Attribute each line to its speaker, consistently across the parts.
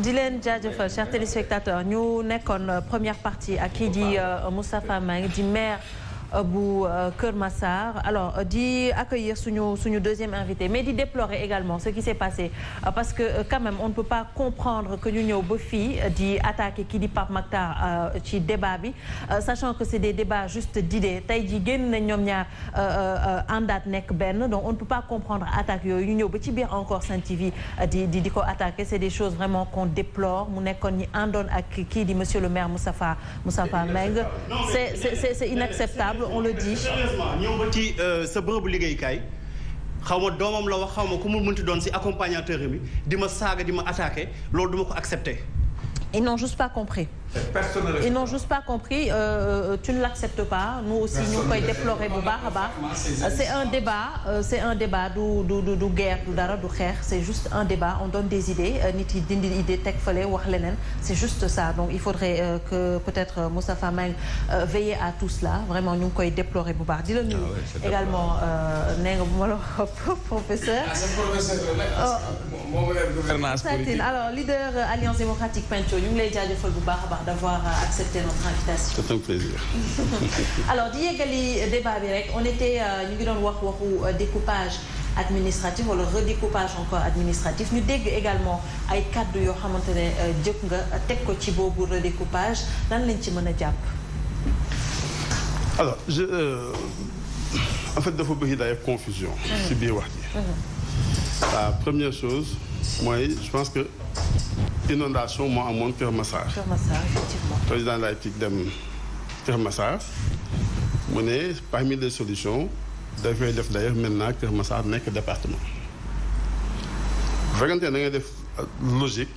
Speaker 1: di leen jaajëfal chers téléspectateurs ñu nekkoon première partie ak kii di Moustapha Mbengue di maire bu Kër Massar alors di accueillir suñu deuxième invité mais di déplorer également ce qui s'est passé parce que quand même on ne peut pas comprendre que ñu ñëw ba fii di attaquer kii di Pape Makhtar ci débat bi sachant que c'est des débats juste d'idées tey jii génn nañ ñoom ñaar àndaat nekk benn donc on ne peut pas comprendre attaque yooyu ñu ñëw ba ci biir encore Sen TV di ko attaquer c'est des choses vraiment qu'on déplore mu nekkoon ñi àndoon ak kii di monsieur le maire Moustapha Mbengue c'est inacceptable on le dit.
Speaker 2: sérieusement ñëw ba ci sa bërëbu liggéeykaay xaw ma doomam la wax xaw ma ku mu mënti doon si accompagnateur mi di ma saaga di ma attaqué loolu duma ko accepté.
Speaker 1: Ils n'ont juste pas compris. Ils n'ont juste pas compris. Tu ne l'acceptes pas. Nous aussi ñu ngi koy déplorer bu baax a baax. C'est un débat du guerre du dara du xeex. C'est juste un débat on donne des idées nit yi dindi idée teg fële wax leneen. C'est juste ça donc il faudrait que peut-être Moustapha Mbengue veille à tout cela vraiment ñu ngi koy déplorer bu baax di la nuyu. également nee nga bu ma la wax professeur. alors leader Alliance démocratique Penco ñu ngi lay jaajëfal bu baax a baax d'avoir accepté notre invitation.
Speaker 3: C'est un plaisir.
Speaker 1: alors di yeggali débat bi rek on était ñu ngi doon waxu découpage administratif wala redécoupage encore administratif ñu dégg également ay kaddu yoo xamante ne jëkk nga teg ko ci boobu redécoupage lan lañ ci mën a jàpp.
Speaker 3: alors en fait dafa bëri d'ailleurs confusion. ci biir wax ji. la première chose mooy je pense que inondation moo amoon Kër Massar.
Speaker 1: Kër Massar effectivement.
Speaker 3: président de la République dem Kër Massar mu ne parmi les solutions dafay def d'ailleurs maintenant Kër Massar nekk département. bu fekkente ne da ngay def logique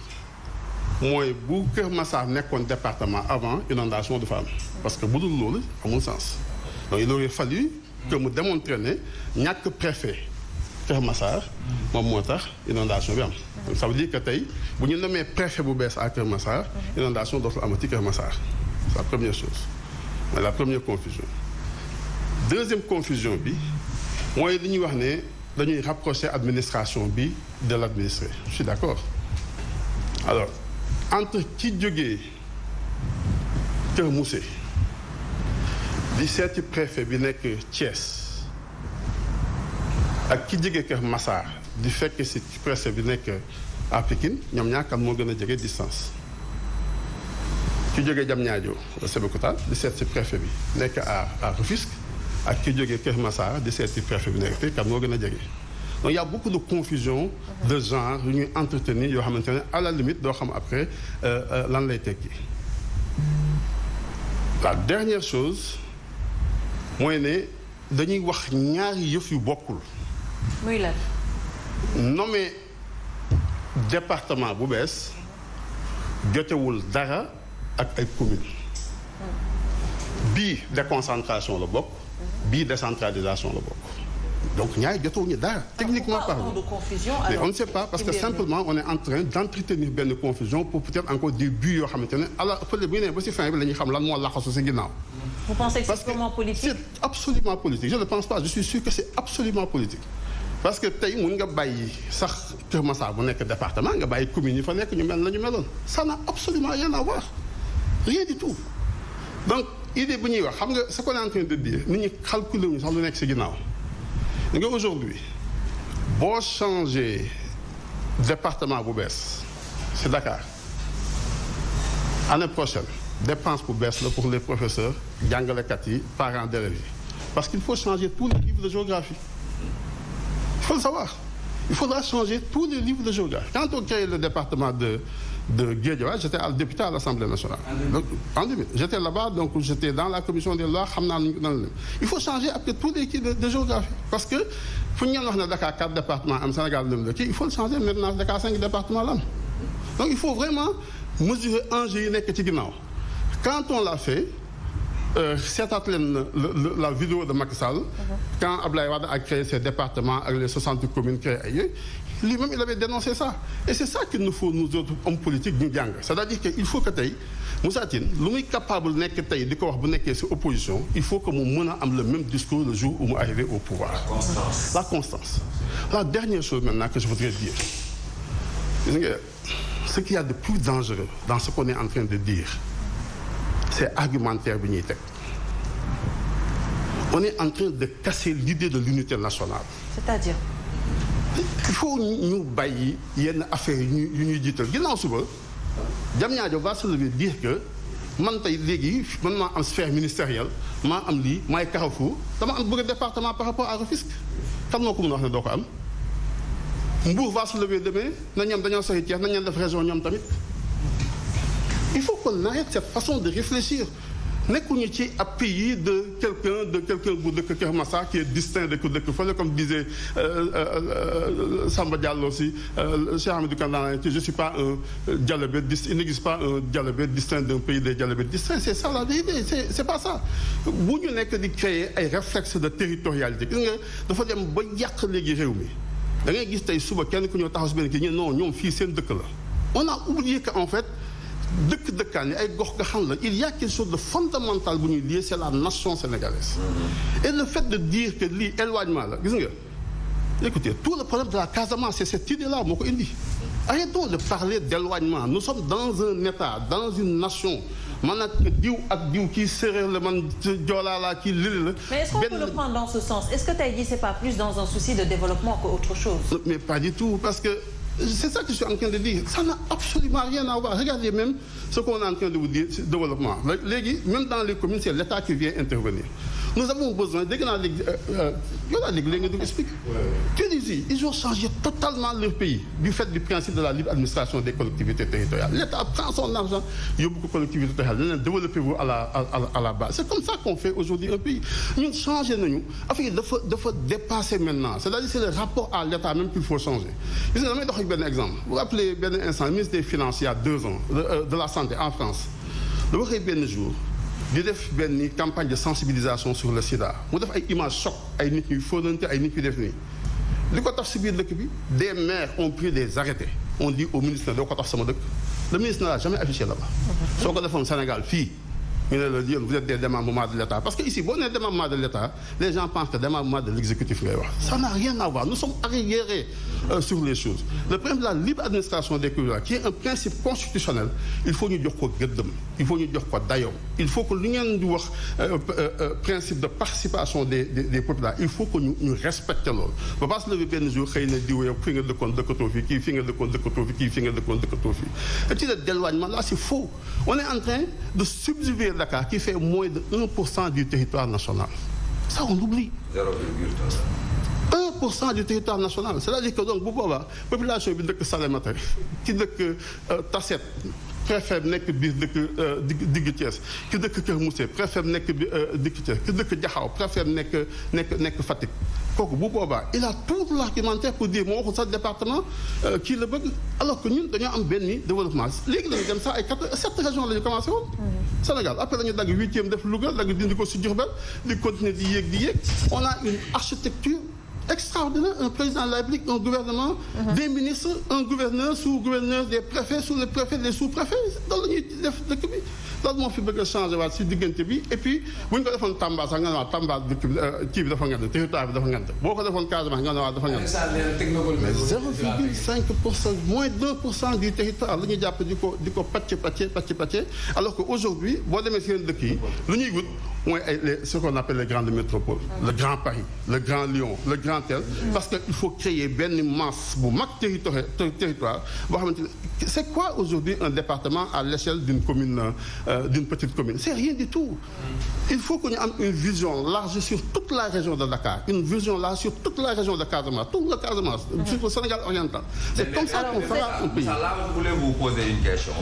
Speaker 3: mooy bu Kër Massar nekkoon département avant inondation du fa am parce que bu dul loolu amul sens donc il aurait fallu que mu démontrer ne ñàkk préfet Kër Massar moom moo tax inondation bi am. donc ça veut dire que tey bu ñu nommee préfet bu bees à Kër Massar inondation dootul amati Kër Massar c'est la première chose mais la première confusion. deuxième confusion bi mooy li ñuy wax ne dañuy rapprocher administration bi de l'administré je suis d'accord alors entre ki jógee Kër Moussé di seeti préfet bi nekk Thiès ak ki jógee Kër Massar di fekk si préfet bi nekk à Pikine ñoom ñaar kan moo gën a jege distance ki jógee Diamniadio Sébikotane di seet si préfet bi nekk à Rufisque ak ki jógee Kër Massar di seet si préfet bi nekk fii kan moo gën a jege donc il y a beaucoup de confusion de genre yu ñuy entretenir yoo xamante ne à la limite doo xam après lan lay tekki. la dernière chose mooy ne dañuy wax ñaari yëf yu bokkul.
Speaker 1: muy lan.
Speaker 3: nommé département bu bees jotewul dara ak ay communes. bii déconcentration la bokk. bii décentralisation la bokk. donc ñaari jotewuñu dara. techniquement parlant mais on ne sait pas parce que simplement on est en train d'entretenir benn confusion pour peut-être encore des buts yoo xamante ne alors peut-être bu ñu nee ba ci fin bi la ñuy xam lan moo laxasu ci ginnaaw.
Speaker 1: Vous pensez que c'est purement politique?
Speaker 3: C'est absolument politique. Je ne pense pas. Je suis sûr que c'est absolument politique. Parce que tey mun nga bàyyi sax Kër Massar bu nekk département nga bàyyi commune yi fa nekk ñu mel la ñu meloon. Ça n'a absolument rien à voir. Rien du tout. Donc idée bu ñuy wax xam nga ce qu'on est en train de dire nit ñi calculer wuñu sax lu nekk ci ginnaaw. nga aujourd'hui boo changer département bu bees c'est Dakar année prochaine. dépense bu bees la pour les professeurs jàngalekat yi parents d'élèves yi parce qu'il faut changer tous les livres de géographie il faut le savoir il faudra changer tous les livres de géographie quand on crée le département de Guédiawaye j'étais député à l'Assemblée nationale donc en 2000 j'étais là-bas donc j'étais dans la commission des lois xam naa il faut changer après tous les kii de géographie parce que fu ñu wax ne Dakar 4 départements am Sénégal lëm la kii il faut le changer maintenant Dakar 5 départements la am donc il faut vraiment mesurer enjeux yi nekk ci ginnaaw. Quand on l'a fait, seetaat leen la vidéo de Macky Sall. Quand Abdoulaye Wade a créé ses départements avec les 60 communes créées ak yooyu lui-même il avait dénoncé ça et c'est ça qu'il nous faut nous autres hommes politiques ñu jàng c'est-à-dire que il faut que tey Moussa Tine lu muy capable nekk tey di ko wax bu nekkee ci opposition il faut que mu mën a am le même discours le jour où mu arrivé au pouvoir. La constance. La dernière chose maintenant que je voudrais dire gis nga ce qu'il y a de plus dangereux dans ce qu'on est en train de dire, c'est argumentaire bi ñuy teg. On est en train de casser l'idée de l'unité nationale.
Speaker 1: C'est-à-dire?
Speaker 3: Il faut ñu bàyyi yenn affaire yu ñuy jiital ginnaaw suba Diamniadio va se lever dire que man tey léegi man maa am sphère ministérielle maa am lii maay Carrefour dama am bëgg département par rapport à Rufisque xam nga ko mën a wax ne doo ko am. Mbour va se lever demain na ñoom dañoo soxla Thiès nañ leen def région ñoom tamit. Il faut qu'on arrête cette façon de réfléchir. Nekkuñu ci ab pays de quelqu'un bu dëkk Kër Massar qui est distinct de ku dëkk fële comme disait Samba Diallo aussi Cheikh Hamidou Kandana je suis pas un dialébé il n'existe pas un dialébé distinct d'un pays des dialébés distincts c'est ça la vérité c'est pas ça bu ñu nekk di créer ay réflexes de territorialité gis nga dafa dem ba yàq léegi réew mi da ngay gis tey suba kenn ku ñëw taxaw si benn kii non ñoom fii seen dëkk la on a oublié que en fait dëkkaan yi ay gox nga xam la il y a quelque chose de fondamental bu ñuy lié c'est la nation sénégalaise et le fait de dire que lii éloignement la gis nga écoutez tout le problème de la Casamance c'est cette idée là moo ko indi arrêtons de parler d'éloignement nous sommes dans un état dans une nation man ak diw kii séeréer la man joolaa la kii lili la.
Speaker 1: Mais est-ce qu'on peut le prendre dans ce sens? Est-ce que tey jii c'est pas plus dans un souci de développement qu'autre chose?
Speaker 3: Mais pas du tout parce que c'est ça que je suis en train de dire ça n'a absolument rien à voir regardez même ce qu'on est en train de vous dire développement léegi même dans les communes c'est l'État qui vient intervenir nous avons besoin dégg naa léegi yow laa léegi nga dugg explique Tunisie ils ont changé totalement leur pays du fait du principe de la libre administration des collectivités territoriales l'État prend son argent yóbbu ko collectivité territoriale leen développez-vous à la base c'est comme ça qu'on fait aujourd'hui un pays ñun changé nañu affaire yi dafa dépasser maintenant c'est-à-dire c'est le rapport à l'État même qu'il faut changer gis nga damay dox ak benn exemple vous vous rappelez benn instant le ministre des Finances il y a 2 ans de la santé en France dafa xëy benn jour di def benn campagne de sensibilisation sur le sida mu def ay images choc ay nit ñuy fóonante ay nit ñuy def nii li ko tax si biir dëkk bi des maires ont pris des arrêtés on dit au ministre doo ko tax sama dëkk le ministre n'a jamais affiché là-bas soo ko defoon Sénégal fii ñu ne la yéen vous êtes des démembrements de l'État parce que ici boo nee démembrement de l'État les gens pensent que démembrement de l'exécutif ngay wax ça n'a rien à voir nous sommes arriérés sur les choses le problème de la libre administration des collectivités qui est un principe constitutionnel il faut ñu jox ko gëddëm il faut ñu jox ko dayoom il faut que lu ngeen di wax principe de participation des populations il faut que ñu respecter loolu ba pas se lever benn jour xëy na diw yow fi nga dëkkoon dëkkatoo fi kii fi nga dëkkoon dëkkatoo fi kii fi nga dëkkoon dëkkatoo fi et ci le d'éloignement là c'est faux on est en train de subjuguer Dakar qui fait moins de 1% du territoire national ça on oublie 1% du territoire national c'est-à-dire que donc bu boobaa population bi dëkk Salémata ki dëkk Tassette préfet nekk biir dëkk digg Thiès ki dëkk Kër Moussé préfet nekk digg Thiès ki dëkk Diakhao préfet nekk Fatick kooku bu boobaa il a tout l'argumentaire pour dire moo waxul sax département kii la bëgg alors que ñun dañoo am benn développement léegi lañu dem sax ay 7 régions la ñu commencé woon Sénégal après dañu dagg 8e def Louga dagg dindi ko si Diourbel di continuer di yéeg on a une architecture extraordinaire un président de la République un gouvernement des ministres un gouverneur sous-gouverneur des préfets sous les préfets des sous-préfets loolu la ñuy def dëkk bi loolu moo fi bëgg a changé waat si diggante bi et puis bu ñu ko defoon Tamba sax nga ne waa Tamba dëkk bi kii bi dafa ngand territoire bi dafa ngand boo ko defoon Casamance nga ne waa dafa ngand mais 0,5% moins d'1% du territoire la ñuy jàpp di ko pàcce alors que aujourd'hui boo demee si yeneen dëkk yi lu ñuy wut mooy ay ce qu'on appelle les grandes métropoles le Grand Paris le Grand Lyon le Grand Tel parce que il faut créer benn masse bu mag territoire boo xamante ne c'est quoi aujourd'hui un département à l'échelle d'une commune d'une petite commune c'est rien du tout il faut que ñu am une vision large sur toute la région de Dakar une vision large sur toute la région de Casamance tout le Casamance sur le Sénégal oriental c'est comme ça qu'on fera un pays.
Speaker 4: Là, je voulais vous poser une question.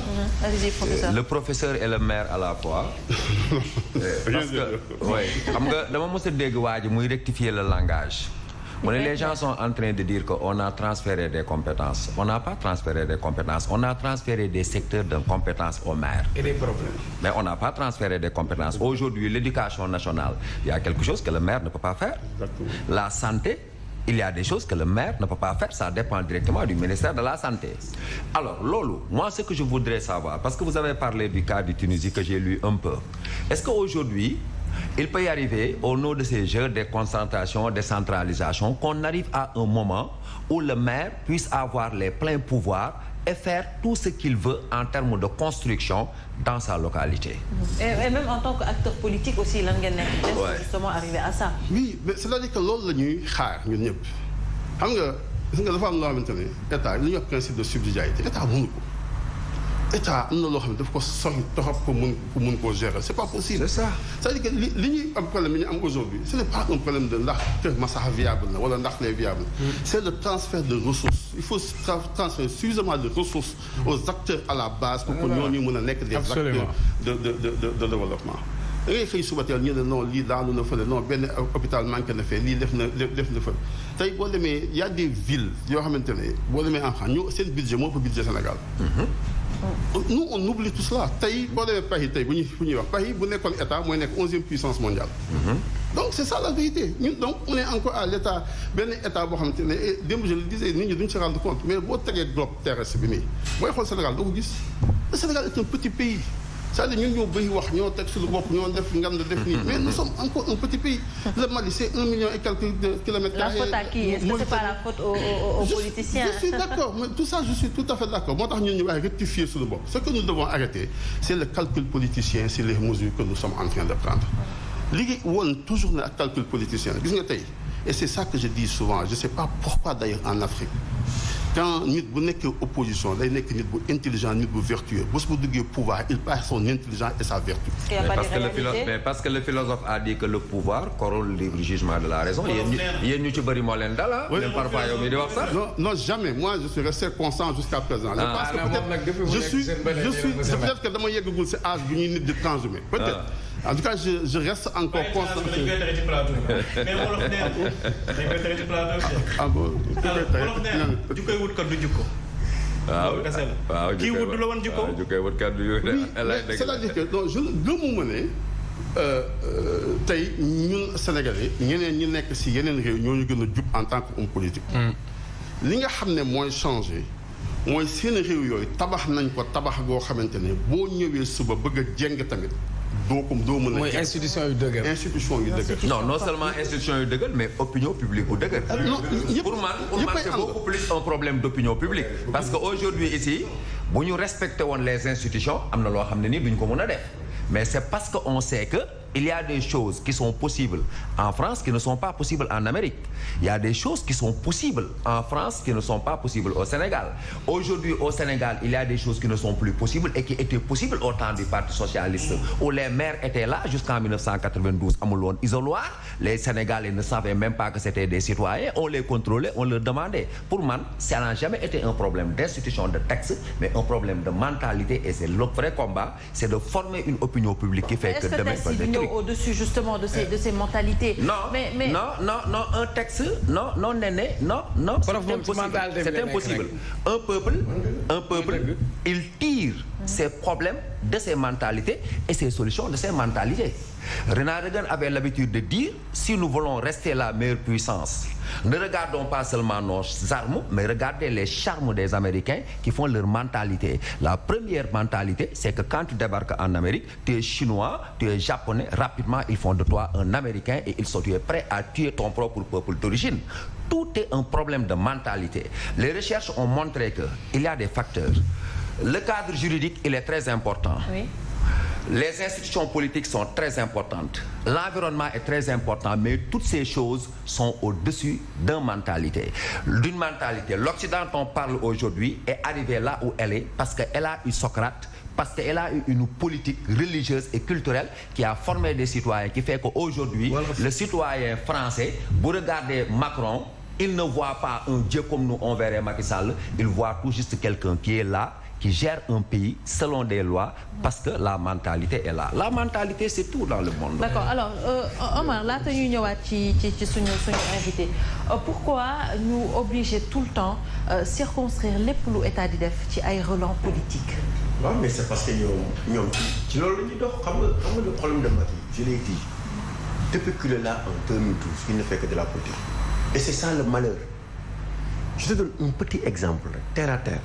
Speaker 1: Allez-y, professeur.
Speaker 4: Le professeur et le maire à la fois. Parce que oui xam nga dama mos a dégg waa ji muy rectifier le langage. Les gens sont en train de dire qu'on a transféré des compétences. On n'a pas transféré des compétences. On a transféré des secteurs de compétences aux maires.
Speaker 5: Et des problèmes.
Speaker 4: Mais on n'a pas transféré des compétences. Aujourd'hui, l'éducation nationale, il y a quelque chose que le maire ne peut pas faire.
Speaker 3: Exactement.
Speaker 4: La santé, il y a des choses que le maire ne peut pas faire. Ça dépend directement du ministère de la Santé. Alors, Lolo, moi, ce que je voudrais savoir, parce que vous avez parlé du cas de Tunisie que j'ai lu un peu. Est-ce qu'aujourd'hui, il peut y arriver, au nom de ces jeux de concentration, de centralisation, qu'on arrive à un moment où le maire puisse avoir les pleins pouvoirs et faire tout ce qu'il veut en termes de construction dans sa localité.
Speaker 1: Et même en tant qu'acteur politique aussi lan ngeen nekk pour justement arriver à ça.
Speaker 3: Oui, mais c'est-à-dire que loolu la ñuy xaar ñun ñëpp xam nga gis nga dafa am loo xamante ne état li ñuy wax principe de subsidiarité état mënu ko état am na loo xam ne daf ko sori torop pour mun koo gérer c'est pas possible.
Speaker 4: C'est ça.
Speaker 3: C'est-à-dire que li ñuy am problème bi ñu am aujourd'hui ce n'est pas un problème de ndax Kër Massar viable na wala ndax les viable. C'est le transfert de ressources. Il faut transférer suffisamment de ressources aux acteurs à la base pour que ñooñu mën a nekk des acteurs de développement. da ngay xëy suba teel ñu ne non lii daanu na fële non benn hôpital manqué na fee lii def na fële tey boo demee y a des villes yoo xamante ne boo demee en France ñoo seen budget moo ëpp budget Sénégal. Nous on oublie tout cela tey boo demee Paris tey bu ñuy wax Paris bu nekkoon état mooy nekk 11e puissance mondiale. Donc c'est ça la vérité ñun donc on est encore à l'état benn état boo xamante ne démb je le disais nit ñi duñ se rendre compte mais boo tegee globe terrestre bi nii booy xool Sénégal doo ko gis le Sénégal est un petit pays. C'est-à-dire ñun ñoo bëri wax ñoo teg suñu bopp ñoo def ngand def nii mais nous sommes encore un petit pays. Le Mali c'est 1 million et quelques kilomètres carrés.
Speaker 1: La faute à qui? Est-ce que c'est pas la faute aux politiciens?
Speaker 3: Je suis d'accord mais tout ça je suis tout à fait d'accord moo tax ñun ñu war a rectifier suñu bopp. Ce que nous devons arrêter c'est le calcul politicien sur les mesures que nous sommes en train de prendre. Liggéey woon toujours ne ak calcul politicien gis nga tey et c'est ça que je dis souvent je sais pas pourquoi d'ailleurs en Afrique. Quand nit bu nekk opposition day nekk nit bu intelligent nit bu vertueux bés bu duggee pouvoir il perd son intelligence et sa vertu.
Speaker 4: Mais parce que le philosophe a dit que le pouvoir corrompt le libre jugement de la raison. yéen ñu ci bëri moo leen dal ah. même parfois yow mi di wax sax.
Speaker 3: non jamais moi je suis resté constant jusqu'à présent. je pense que peut-être que dama yeggagul si âge bu ñuy nit di transhumé. peut-être en tout cas je reste encore constant.
Speaker 2: wut kaddu jukko
Speaker 4: waaw
Speaker 2: kii wut du la wan jukko
Speaker 4: jukkee wut kaddu yu
Speaker 3: c'est-à-dire que non je gëmuma ne tey ñun Sénégalais ñeneen ñi nekk si yeneen réew ñoo ñu gën a jub en tant qu'homme politique li nga xam ne mooy changé mooy seen réew yooyu tabax nañ ko tabax goo xamante ne boo ñëwee suba bëgg a jéng tamit doo mën a.
Speaker 5: mooy institution yu dëgër.
Speaker 4: non seulement institution yu dëgër mais opinion publique bu dëgër. pour man c'est beaucoup plus un problème d'opinion publique. parce que aujourd'hui ici bu ñu respecté woon les institutions am na loo xam ne nii duñ ko mën a def mais c'est parce que on sait que il y a des choses qui sont possibles en France qui ne sont pas possibles en Amérique. Il y a des choses qui sont possibles en France qui ne sont pas possibles au Sénégal. Aujourd'hui au Sénégal il y a des choses qui ne sont plus possibles et qui étaient possibles au temps du Parti socialiste où les maires étaient là jusqu'en 1992 amul woon isoloir les Sénégalais ne savaient même pas que c'était des citoyens on les contrôlait on leur demandait pour man ça n'a jamais été un problème d'institution de texte mais un problème de mentalité et c'est le vrai combat c'est de former une opinion publique qui fait que demain
Speaker 1: au-dessus justement de ces mentalités.
Speaker 4: Non, un texte, non, c'est impossible. Un peuple, il tire ses problèmes de ses mentalités et ses solutions de ses mentalités. Ronald Reagan avait l'habitude de dire si nous voulons rester la meilleure puissance, ne regardons pas seulement nos armes, mais regardez les charmes des Américains qui font leur mentalité. La première mentalité, c'est que quand tu débarques en Amérique, tu es chinois, tu es japonais, rapidement ils font de toi un Américain et tu es prêt à tuer ton propre peuple d'origine. Tout est un problème de mentalité. Les recherches ont montré que il y a des facteurs. Le cadre juridique, il est très important.
Speaker 1: Oui.
Speaker 4: Les institutions politiques sont très importantes. L'environnement est très important, mais toutes ces choses sont au-dessus d'une mentalité. L'Occident dont on parle aujourd'hui est arrivé là où elle est parce qu'elle a eu Socrate, parce qu'elle a eu une politique religieuse et culturelle qui a formé des citoyens, qui fait qu'aujourd'hui, le citoyen français, vous regardez Macron, il ne voit pas un Dieu comme nous on verrait Macky Sall, il voit tout juste quelqu'un qui est là, qui gère un pays selon des lois parce que la mentalité est là. La mentalité c'est tout dans le monde.
Speaker 1: D'accord. Alors Omar laata ñuy ñëwaat ci suñu invité pourquoi ñu obliger tout le temps circonscrire lépp lu état di def ci ay relents politiques.
Speaker 6: Non mais c'est parce que ñoom ci loolu la ñuy dox xam nga le problème de Macky je l'ai dit depuis qu'il est là en 2012 il ne fait que de la politique et c'est ça le malheur. Je te donne un petit exemple terre à terre.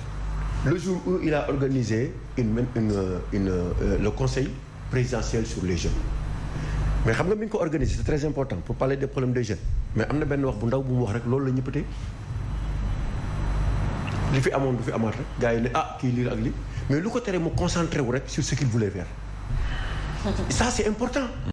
Speaker 6: Le jour où il a organisé le conseil présidentiel sur les jeunes mais xam nga mi ngi ko organisé c'est très important pour parler des problèmes des jeunes mais am na benn wax bu ndaw bu mu wax rek loolu la ñëpp tey li fi amoon du fi amaat rek gars yi ne ah kii lii ak lii mais lu ko tere mu concentré wu rek sur ce qu'il voulait faire ça c'est important.